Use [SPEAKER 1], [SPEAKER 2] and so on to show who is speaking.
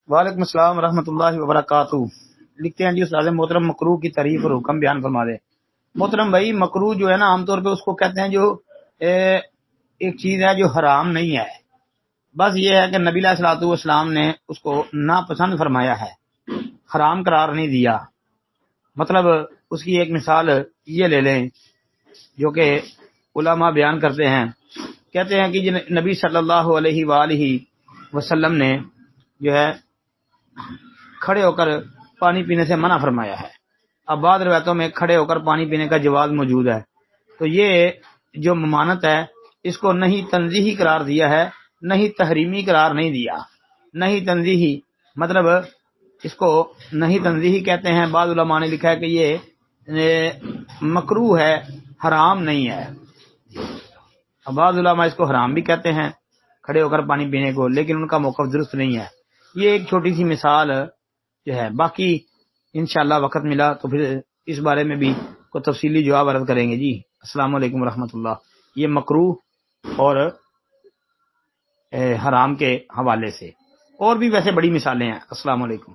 [SPEAKER 1] وعلیکم السلام ورحمۃ اللہ وبرکاتہ۔ لکھتے ہیں جی استاد محترم مکروہ کی تعریف اور حکم بیان فرما دے۔ محترم بھائی مکروہ جو ہے نا عام طور پہ اس کو کہتے ہیں جو ایک چیز ہے جو حرام نہیں ہے، بس یہ ہے کہ نبی علیہ الصلوۃ والسلام نے اس کو ناپسند فرمایا ہے، حرام قرار نہیں دیا۔ مطلب اس کی ایک مثال یہ لے لیں جو کہ علماء بیان کرتے ہیں، کہتے ہیں کہ نبی صلی اللہ علیہ وآلہ وسلم نے جو ہے کھڑے ہو کر پانی پینے سے منع فرمایا ہے۔ اب بعض روایتوں میں کھڑے ہو کر پانی پینے کا جواز موجود ہے، تو یہ جو ممانت ہے اس کو نہیں تنزیہی قرار دیا ہے، نہیں تحریمی قرار نہیں دیا۔ نہیں تنزیہی مطلب اس کو نہیں تنزیہی کہتے ہیں، بعض علماء نے لکھا ہے کہ یہ مکروہ ہے، حرام نہیں ہے۔ بعض علماء اس کو حرام بھی کہتے ہیں کھڑے ہو کر پانی پینے کو، لیکن ان کا موقف درست نہیں ہے۔ یہ ایک چھوٹی سی مثال جو ہے، باقی انشاءاللہ وقت ملا تو پھر اس بارے میں بھی کوئی تفصیلی جواب عرض کریں گے جی۔ السلام علیکم ورحمۃ اللہ۔ یہ مکروہ اور حرام کے حوالے سے، اور بھی ویسے بڑی مثالیں ہیں۔ السلام علیکم۔